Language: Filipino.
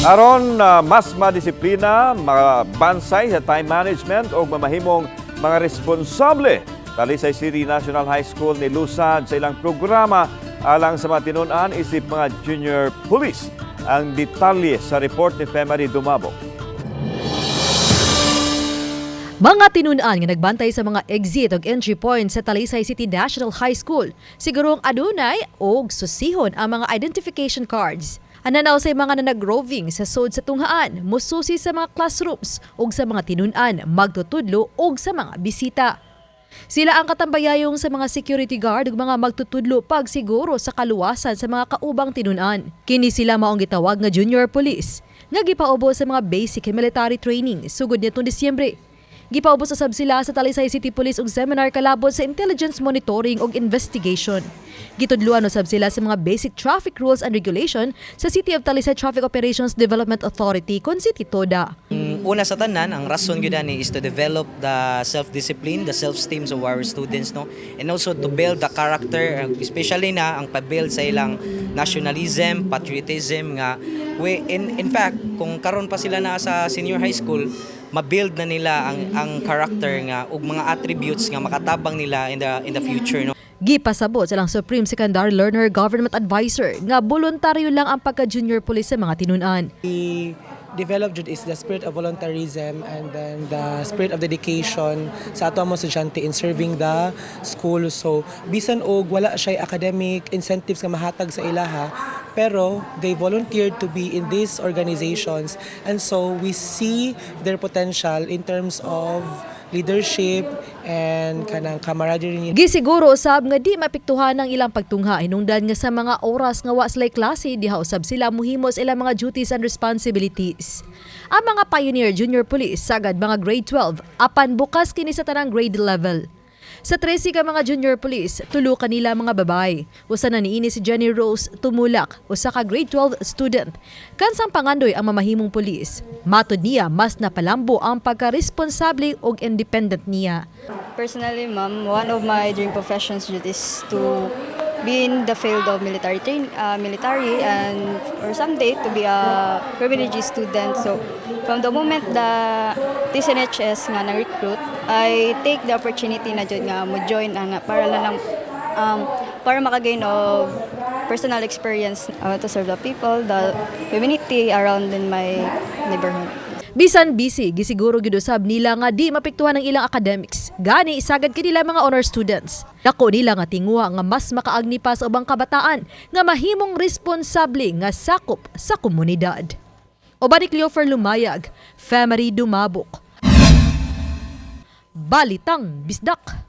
Aron mas madisiplina, mabansay sa time management o mamahimong mga responsable. Talisay City National High School ni Lusan sa ilang programa alang sa mga tinunan isip mga junior police. Ang detalye sa report ni Femari Dumabo. Mga tinunan nga nagbantay sa mga exit o entry points sa Talisay City National High School. Sigurong adunay o susihon ang mga identification cards. Ananaw sa mga nanag-roving sa sod sa tunghaan, mususi sa mga classrooms o sa mga tinunan, magtutudlo o sa mga bisita. Sila ang katambayayong sa mga security guard ug mga magtutudlo pagsiguro sa kaluwasan sa mga kaubang tinunan. Kini sila maong gitawag nga junior police, nga gipaubo sa mga basic military training sugod nitong Disyembre. Gipaubos sa sila sa Talisay City Police og seminar kalabot sa intelligence monitoring og investigation. Gitudluan usab sila sa mga basic traffic rules and regulation sa City of Talisay Traffic Operations Development Authority kon City Toda. Una sa tanan, ang rason gyud ani is to develop the self-discipline, the self-esteem of our students, no, and also to build the character, especially na ang pag-build sa ilang nationalism, patriotism nga in fact kung karon pa sila na sa senior high school, ma-build na nila ang character nga ug mga attributes nga makatabang nila in the future, no. Gipasabot silang Supreme Secondary Learner Government Advisor nga voluntaryo lang ang pagka-junior police sa mga tinunan. Develop jud is the spirit of voluntarism and then the spirit of dedication sa ato mga estudyante in serving the school. So bisan og wala siya academic incentives nga mahatag sa ilaha, pero they volunteered to be in these organizations, and so we see their potential in terms of leadership and kanang camaraderie. Gisiguro usab nga di mapiktuhan ang ilang pagtungha hinungdan nga sa mga oras nga wa sila'y klase diha usab sila muhimos ilang mga duties and responsibilities. Ang mga pioneer junior police sagad mga grade 12 apan bukas kini sa tanang grade level. Sa 13 ka mga junior police, tulo kanila mga babay. Usa na niini si Jenny Rose Tumulak, usa ka grade 12 student. Kansang pangandoy ang mamahimong police. Matod niya, mas napalambo ang pagka-responsable ug independent niya. Personally, ma'am, one of my dream professions is to be in the field of military and or someday to be a criminology student. So from the moment the TSNHS nga nang-recruit, I take the opportunity na jud nga mo join para lang para makagain of personal experience to serve the people, the community around in my neighborhood. Bisan busy, gisiguro gyud usab nila nga di mapektuhan ang ilang academics. Gani isagad kanila mga honor students. Dako nila nga tinguha nga mas makaagni pa sa ubang kabataan nga mahimong responsable nga sakop sa komunidad. Obanik Leofer Lumayag, Femari Dumabok. Balitang Bisdak.